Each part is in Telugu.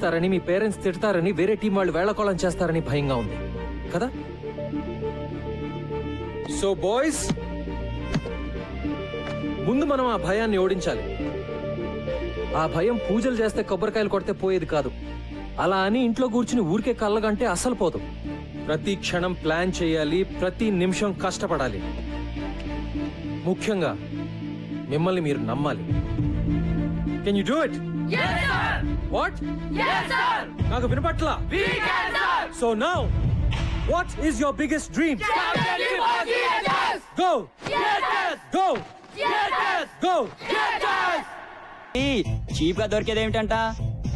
తారని మీ పేరెంట్స్ తిడతారని వేరే టీం వాళ్ళు వేళకోళం చేస్తారని భయంగా ఉంది కదా. సో బాయ్స్, ముందు మనం ఆ భయాన్ని ఓడించాలి. ఆ భయం పూజలు చేస్తే కొబ్బరికాయలు కొడితే పోయేది కాదు. అలా అని ఇంట్లో కూర్చుని ఊరికే కళ్ళగంటే అసలు పోదు. ప్రతి క్షణం ప్లాన్ చేయాలి, ప్రతి నిమిషం కష్టపడాలి. ముఖ్యంగా మిమ్మల్ని మీరు నమ్మాలి. Can you do it? What? Yes, sir! నాకు వినపట్లా. We can, sir! So now, what is your biggest dream? Captain for GHS! Go! GHS! Go! GHS! Go! GHS! Cheap గా దొరికేది ఏమిటంట?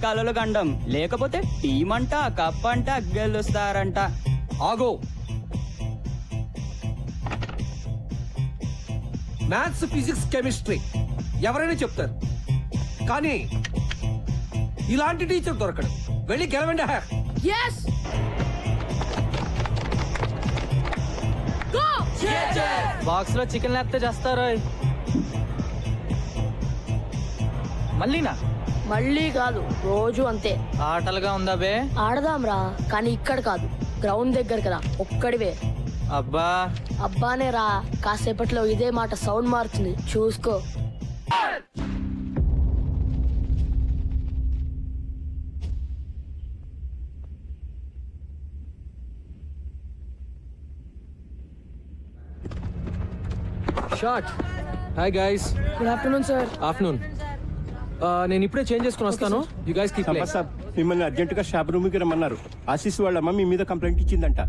కలలు గండం, లేకపోతే టీం అంట, కప్ అంట, గెలుస్తారంట. ఆగో. మ్యాథ్స్, ఫిజిక్స్, కెమిస్ట్రీ ఎవరైనా చెప్తారు, కానీ ఇలాంటి టీచర్ దొరకడు. వెళ్ళి గెలవండి. Yes! Go! GHS! బాక్స్ లో చికెన్ లేకపోతే చేస్తారు. మళ్ళీనా? మళ్ళీ కాదు, రోజు అంతే. ఆటలుగా ఉందా బే? ఆడదాంరా, కానీ ఇక్కడ కాదు, గ్రౌండ్ దగ్గర కదా, ఒక్కడివే. అబ్బా అబ్బానే రా, కాసేపట్లో ఇదే మాట సౌండ్ మారుతుంది, చూసుకో. Shot. Hi guys. Good afternoon sir. Afternoon. నేను ఇప్పుడే చేంజ్ చేసుకుని వస్తాను. You guys keep playing. సాబ్, మిమ్మల్ని అర్జెంట్ గా షాప్ రూమ్ కి రమ్మన్నారు. ఆశీస్ వాళ్ళమ్మ మీ మీద కంప్లైంట్ ఇచ్చిందంట.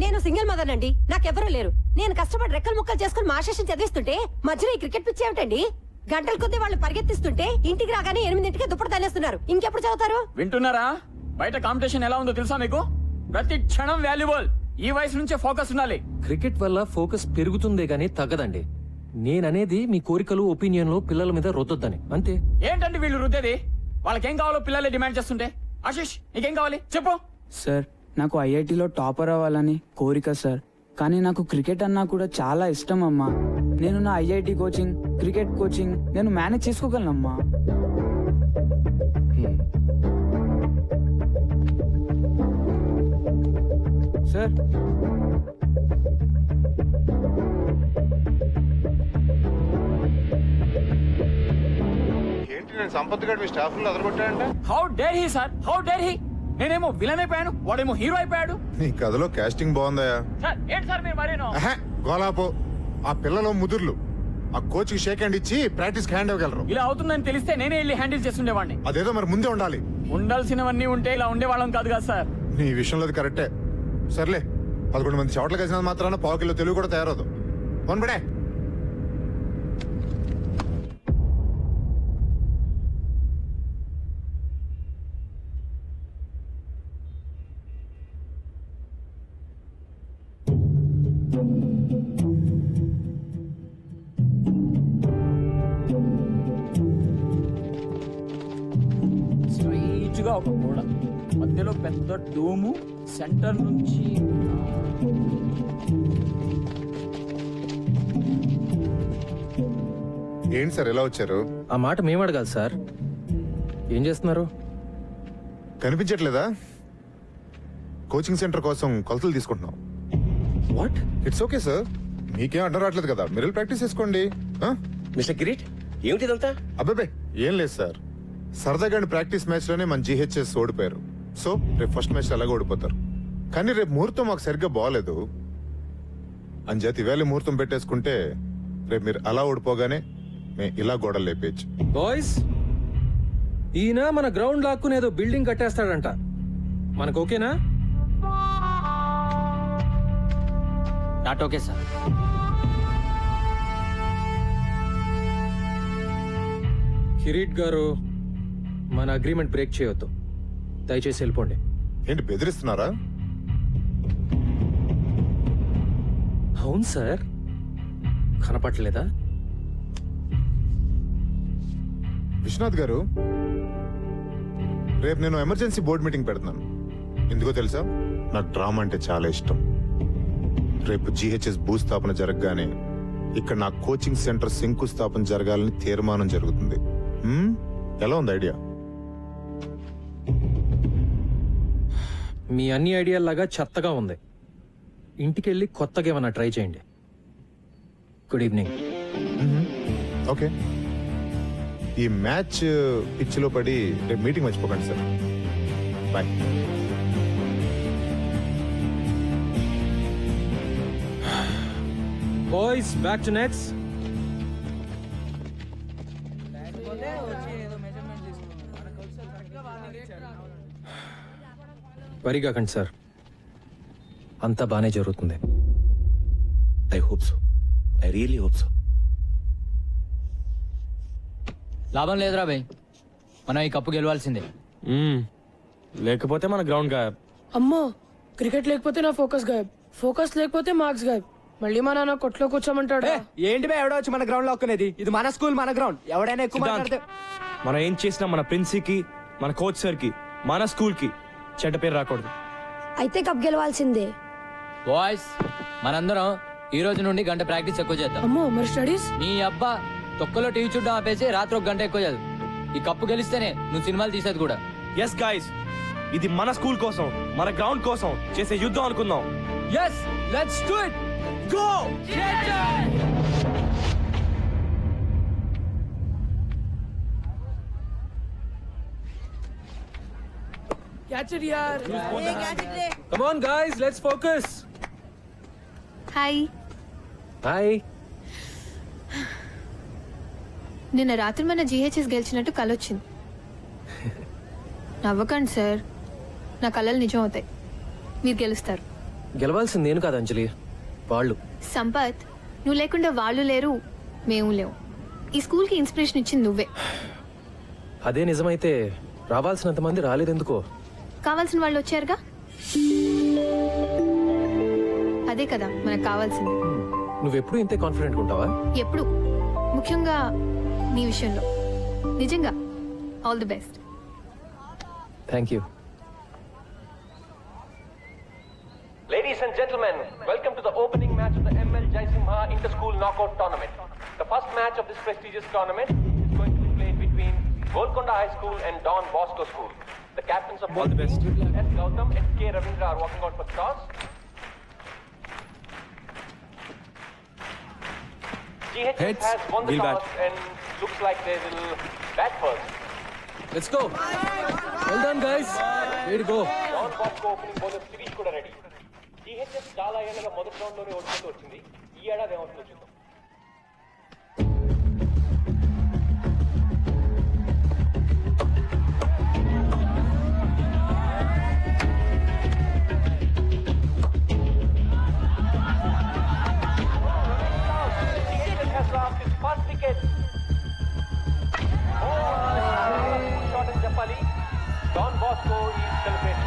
నేను సింగిల్ మదర్ అండి, నాకెవరూ లేరు. నేను కష్టపడి రెక్కలు ముక్కలు చేసుకుని మా శేషం చదివిస్తుంటే మధ్యలో ఈ క్రికెట్ పిచ్చి ఏమిటండి? గంటల కొద్దీ వాళ్ళు పరిగెత్తిస్తుంటే ఇంటికి రాగానే 8ంటికి దుప్పటి తనేస్తున్నారు. ఇంకెప్పుడు చదువుతారు? వింటున్నారా? బయట కాంపిటీషన్ ఎలా ఉందో తెలుసా మీకు? ప్రతి క్షణం వాల్యుబుల్. ఈ వయసు నుంచే ఫోకస్ ఉండాలి. క్రికెట్ వల్ల ఫోకస్ పెరుగుతుందే గానీ తగ్గదండి. నేననేది మీ కోరికలు, ఒపీనియన్లు పిల్లల మీద రుద్దొద్దని, అంతే. ఏంటంటే వీళ్ళు రుద్దేది? వాళ్ళకేం కావాలో పిల్లలే డిమాండ్ చేస్తుంటే. ఆశీష్, నీకేం కావాలి చెప్పు. సార్, నాకు ఐఐటిలో టాపర్ అవ్వాలని కోరిక సార్, కానీ నాకు క్రికెట్ అన్నా కూడా చాలా ఇష్టం అమ్మా. నేను నా ఐఐటి కోచింగ్, క్రికెట్ కోచింగ్ నేను మేనేజ్ చేసుకోగలనమ్మా. సార్, ఏంటి నేను సంపత్ గారు మీ స్టాఫ్ లో అదరగొట్టాడంట? How dare he sir, how dare he. నేనేమో విలన్ అయిపోయాను, వాడేమో హీరో అయిపోయాడు. నీ కథలో కాస్టింగ్ బాగుందయా? సార్ ఏంటి సార్ మీరు మరేనో? గోలాపో. ఆ పిల్లలు ముదుర్లు ఆ కోచ్ కి షేక్ హ్యాండ్ ఇచ్చి ప్రాక్టీస్ హ్యాండ్ ఇవ్వగలరు. ఇలా అవుతుందని తెలిస్తే నేనే వెళ్ళి హ్యాండిల్ చేస్తుండేవాడిని. అదేదో మరి ముందే ఉండాలి. ఉండాల్సినవన్నీ ఉంటే ఇలా ఉండేవాళ్ళం కాదు కదా సార్. నీ విషయంలో అది కరెక్టే. సర్లే, 11 మంది చోట్ల కలిసిన మాత్రాన పావు కిలో తెలుగు కూడా తయారవుదు. వన్బడే. స్ట్రైట్ గా ఒక గోడ, మధ్యలో పెద్ద డోము, సెంటర్ నుంచి ఏంటి సార్ ఎలా వచ్చారు? ఆ మాట మేము అడగాలి సార్. ఏం చేస్తున్నారు? కనిపించట్లేదా? కోచింగ్ సెంటర్ కోసం కొలతలు తీసుకుంటున్నాం. వాట్? ఇట్స్ ఓకే సార్, మీకేం అడ్డం రావట్లేదు కదా, మీరు ప్రాక్టీస్ చేసుకోండి. మిస్టర్ గిరీట్, ఏమిటిదంతా? అబ్బాబే ఏం లేదు సార్, సరదాగా ప్రాక్టీస్ మ్యాచ్ లోనే మన జీహెచ్ఎస్ ఓడిపోయారు. సో రేపు ఫస్ట్ మ్యాచ్ అలాగే ఓడిపోతారు. కానీ రేపు ముహూర్తం మాకు సరిగ్గా బాగలేదు. అంచేత ఇవాళ ముహూర్తం పెట్టేసుకుంటే రేపు మీరు అలా ఓడిపోగానే మేము ఇలా గోడలు లేపేయచ్చు. బాయ్స్, ఈయన మన గ్రౌండ్ లాక్కుని ఏదో బిల్డింగ్ కట్టేస్తాడంట. మనకు ఓకేనా? Not okay sir. కిరీట్ గారు, మన అగ్రిమెంట్ బ్రేక్ చేయొద్దు. దయచేసి వెళ్ళిపోండి. ఏంటి బెదిరిస్తున్నారా? అవును సార్, కనపట్లేదా? విశ్వనాథ్ గారు, రేపు నేను ఎమర్జెన్సీ బోర్డు మీటింగ్ పెడుతున్నాను. ఎందుకో తెలుసా? నాకు డ్రామా అంటే చాలా ఇష్టం. రేపు జీహెచ్ఎస్ భూస్థాపన జరగగానే ఇక్కడ నా కోచింగ్ సెంటర్ శంకుస్థాపన జరగాలని తీర్మానం జరుగుతుంది. ఎలా ఉంది ఐడియా? మీ అన్ని ఐడియాల్లాగా చెత్తగా ఉంది. ఇంటికెళ్ళి కొత్తగా ఏమన్నా ట్రై చేయండి. Good evening. ఓకే, ఈ మ్యాచ్ పిచ్చిలో పడి రేపు మీటింగ్ మర్చిపోకండి sir. Bye. Boys back to nets. వరి కాకండి సార్, అంతా బానే జరుగుతుంది. I hope so, I really hope so. లాభం లేదురా భయ్, మనం ఈ కప్పు గెలవాల్సిందే. లేకపోతే మన గ్రౌండ్ గాయబ్. అమ్మో, క్రికెట్ లేకపోతే నా ఫోకస్ గాయబ్, ఫోకస్ లేకపోతే మార్క్స్ గాయబ్. మళ్ళీ మా నాన్న కొట్లో కూర్చోమంటాడు. ఏంటి బే ఎవడో వచ్చి మన గ్రౌండ్ లో ఒక్కనేది? ఇది మన స్కూల్, మన గ్రౌండ్. ఎవడైనా ఎక్కువ మాట్లాడితే మనం ఏం చేసినా మన ప్రిన్సికి, మన కోచ్ సార్ కి, మన స్కూల్ కి చెడ్డ పేరు రాకూడదు. అయితే కప్ గెలవాల్సిందే. బాయ్స్, మనందరం ఈ రోజు నుండి గంట ప్రాక్టీస్ ఎక్కువ చేద్దాం. అమ్మో, మరి స్టడీస్? నీ అబ్బా తొక్కలో టీవీ చూడడం ఆపేసి రాత్రి 1 గంట ఎక్కువ చదువు. ఈ కప్పు గెలిస్తేనే నువ్వు సినిమాలు తీసేది కూడా. ఎస్ గైస్, ఇది మన స్కూల్ కోసం, మన గ్రౌండ్ కోసం చేసే యుద్ధం అనుకుందాం. Yes, let's do it. Go! Catch it, yaar. Come on guys, let's focus. Hi, hi. నిన్న రాత్రి మన జీహెచ్ఎస్ గెలిచినట్టు కలొచ్చింది. నవ్వకండి సార్, నా కళలు నిజం అవుతాయి. మీరు గెలుస్తారు. గెలవాల్సింది నేను కాదు అంజలి, వాళ్ళు. సంపత్, నువ్వు లేకుండా వాళ్ళు లేరు, మేము లేవు. ఈ స్కూల్కి ఇన్స్పిరేషన్ ఇచ్చింది నువ్వే. అదే నిజమైతే రావాల్సినంత మంది రాలేదెందుకో? కావాల్సిన వాళ్ళు వచ్చారుగా, అదే కదా మనకు కావాల్సింది. నువ్వెప్పుడు ఇంతే కాన్ఫిడెంట్ ఉంటావా? ఎప్పుడు, ముఖ్యంగా నీ విషయంలో. నిజంగా all the best. Thank you. Ladies and gentlemen, welcome to the opening match of the ML Jaisimha Inter-School Knockout Tournament. The first match of this prestigious tournament is going to be played between Golconda High School and Don Bosco School. The captains of both teams, S. Gautam and K. Ravindra, are walking out for toss. GHS Heads, has won the we'll toss bat. and looks like they will bat first. Let's go. Well done guys, way to go. Don Bosco opening bowler Sirish కూడా రెడీ. GHS చాలా ఏళ్ళగా మొదటి రౌండ్ లోనే ఓడిపోతూ వచ్చింది. ఈ ఏడాది ఏమవుతుందో చూద్దాం. GHS has lost its first wicket. Shot అని చెప్పాలి. Don Bosco is celebrating.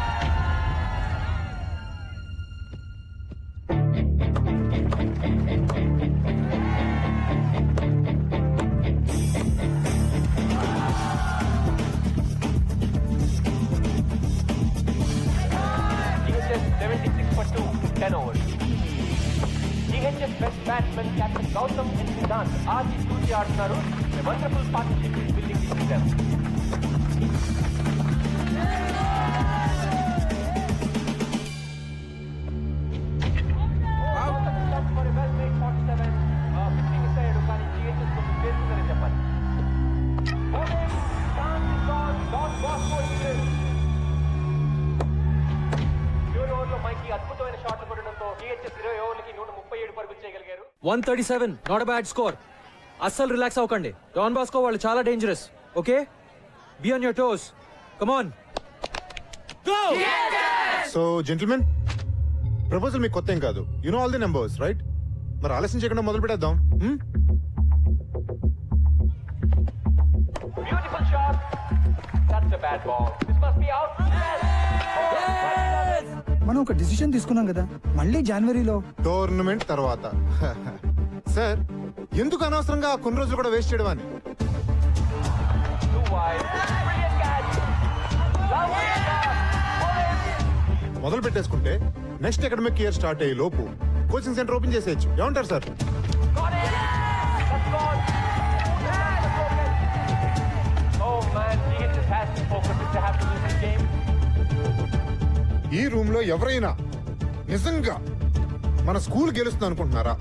GHS 76 for 2, 10 overs. GHS best batsman Captain Gautam and Siddhant आज इस टूर के आड़ुన్నారు. A wonderful partnership is building between them. For a well-made 47, pitching is ahead కానీ GHS కొంచెం చేస్తుందని చెప్పాలి. Bowling, chance is gone. Don Bosco is in. చివరి ఓవర్లో మైకి అద్భుతమైన షాట్లు కొట్టడంతో GHS 20 ఓవర్లకి 137 పరుగులు చేయగలిగారు. 137, నాట్ అ బ్యాడ్ స్కోర్. అస్సలు రిలాక్స్ అవ్వకండి. డాన్ బాస్కో వాళ్ళు చాలా dangerous. Okay, be on your toes. Come on, go. So gentlemen, proposal మీకు కొత్త ఏం కాదు. You know all the numbers right? మరి ఆలస్యం చేయకుండా మొదలు పెట్టేద్దాం. Beautiful shot. That's a bad ball. This must be out. మనం ఒక డిసిషన్ తీసుకున్నాం కదా, మళ్ళీ జనవరిలో టోర్నమెంట్ తర్వాత. సార్, ఎందుకు అనవసరంగా కొన్ని రోజులు కూడా వేస్ట్ చేయడం అని? Too wide. Brilliant catch. Lovely shot. మొదలు పెట్టేసుకుంటే నెక్స్ట్ అకాడమిక్ ఇయర్ స్టార్ట్ అయ్యే లోపు కోచింగ్ సెంటర్ ఓపెన్ చేసేయచ్చు. ఏమంటారు sir? Got it. That's gone. Oh man, GHS has to focus if they have to lose this game. ఈ రూమ్ లో ఎవరైనా నిజంగా మన స్కూల్ గెలుస్తుంది అనుకుంటున్నారా?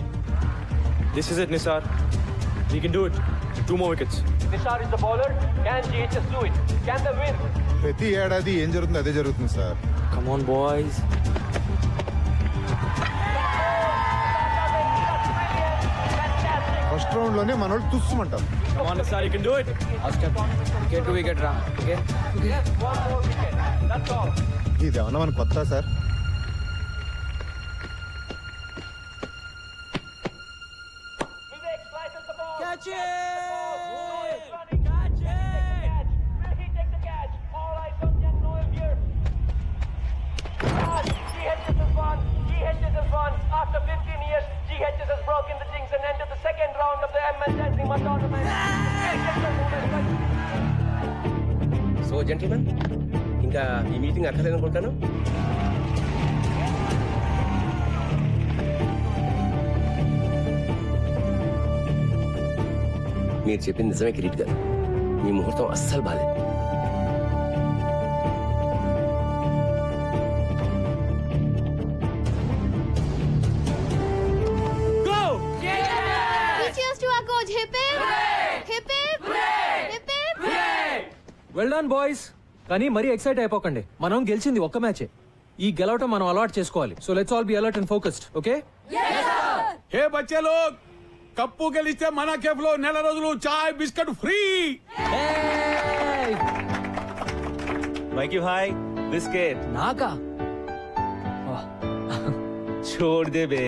This is it Nisar, we can do it. 2 more wickets. Nishar is the bowler. Can GHS do it? Can they win? ప్రతి ఏడాది ఏం జరుగుతుందో అదే జరుగుతుంది sir. Come on boys. First round లోనే మన వాళ్ళు తుస్సుమంటారు. Come on Nisar, you can do it. Wicket to wicket రా. Okay Yes, 1 more wicket. That's all. ఇది ఏమన్నా మన కొత్త sir? Vivek slices the ball. Catch it! Noel is running. Catch it! Will he take the catch? All eyes on young Noel here. GHS has won. GHS has won. After 15 years, GHS has broken the jinx and entered the second round of the ML Jaisinghma tournament. So gentlemen, ఇంకా ఈ మీటింగ్ అక్కర్లేదనుకుంటాను. మీరు చెప్పింది నిజమే కిరీట్ గారు, మీ ముహూర్తం అస్సలు బాలేదు. Cheers to our coach. Hip hip. Hip hip. Hip hip. Well done boys. కానీ మరీ ఎక్సైట్ అయిపోకండి, మనం గెలిచింది ఒక్క మ్యాచే. ఈ గెలవటం మనం అలవాటు చేసుకోవాలి. So let's all be alert and focused. Okay hey బచ్చే లోగ్, కప్పు గెలిస్తే మన కేఫ్ లో నెల రోజులు చాయ్ బిస్కెట్ ఫ్రీ. మైకి భాయ్, బిస్కెట్ నాకా? छोड़ दे बे,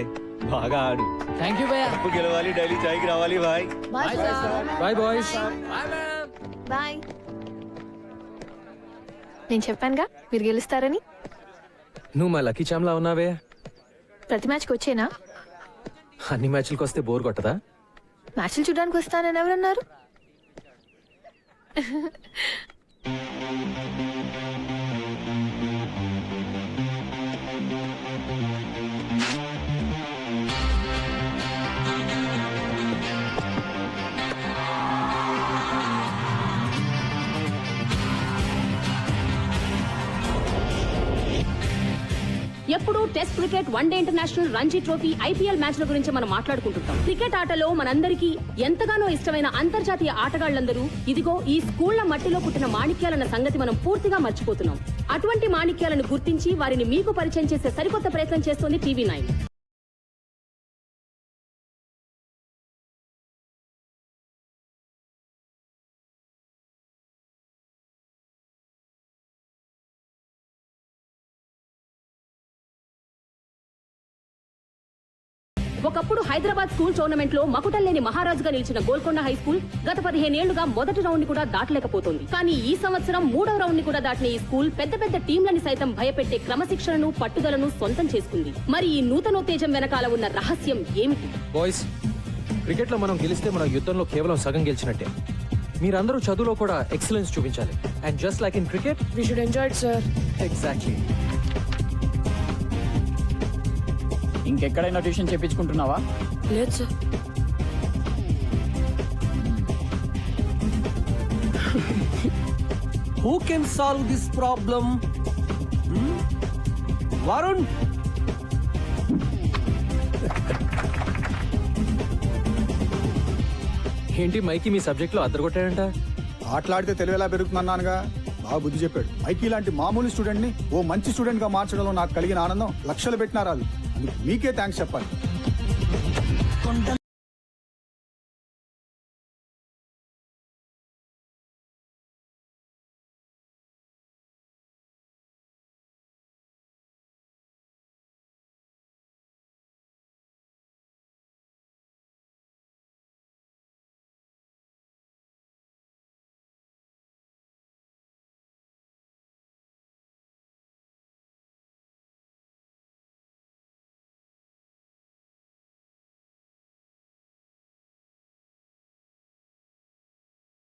బాగా ఆడు. థ్యాంక్ యూ భయ్యా. కప్పు గెలవాలి, డైలీ చాయ్కి రావాలి భాయ్. Bye sir. Bye boys. Bye. నేను చెప్పానుగా మీరు గెలుస్తారని. నువ్వు మా లక్కీ చామ్లా ఉన్నావే. ప్రతి మ్యాచ్కి వచ్చేనా? అన్ని మ్యాచ్లకు వస్తే బోర్ కొట్టదా? మ్యాచ్లు చూడడానికి వస్తానని ఎవరన్నారు? ఎప్పుడు test cricket, one day international, Ranji trophy, IPL మ్యాచ్ల గురించి మనం మాట్లాడుకుంటుంటాం. క్రికెట్ ఆటలో మనందరికీ ఎంతగానో ఇష్టమైన అంతర్జాతీయ ఆటగాళ్లందరూ ఇదిగో ఈ స్కూళ్ల మట్టిలో పుట్టిన మాణిక్యాలన్న సంగతి మనం పూర్తిగా మర్చిపోతున్నాం. అటువంటి మాణిక్యాలను గుర్తించి వారిని మీకు పరిచయం చేసే సరికొత్త ప్రయత్నం చేస్తోంది TV9. ఒకప్పుడు హైదరాబాద్ స్కూల్ టోర్నమెంట్ లో మకుటల్లేని మహారాజుగా నిలిచిన గోల్కొండ హై స్కూల్ గత 15 ఏళ్లుగా మొదటి రౌండ్ ని కూడా దాటలేకపోతుంది. కానీ ఈ సంవత్సరం 3వ రౌండ్ ని కూడా దాటిన ఈ స్కూల్ పెద్ద పెద్ద టీంలని సైతం భయపెట్టే క్రమశిక్షణను, పట్టుదలను సొంతం చేసుకుంది. మరి ఈ నూతనోత్తేజం వెనకాల ఉన్న రహస్యం ఏమిటి? బాయ్స్, క్రికెట్ లో మనం గెలిస్తే మన యుద్ధంలో కేవలం సగం గెలిచినట్టే. మీరందరూ చదువులో కూడా ఎక్సలెన్స్ చూపించాలి. And just like in cricket, we should enjoy it sir. Exactly. ఇంకెక్కడైనా ట్యూషన్ చెప్పించుకుంటున్నావా? లేదు sir. Who can solve this problem? Varun? ఏంటి మైకి మీ సబ్జెక్ట్ లో అద్దరగొట్టాడంట? ఆటలాడితే తెలివి ఎలా పెరుగుతున్నానుగా, బాగా బుద్ధి చెప్పాడు. మైకి లాంటి మామూలు స్టూడెంట్ ని ఓ మంచి స్టూడెంట్ గా మార్చడంలో నాకు కలిగిన ఆనందం లక్షలు పెట్టినారాలు. మీకే థ్యాంక్స్ చెప్పాలి.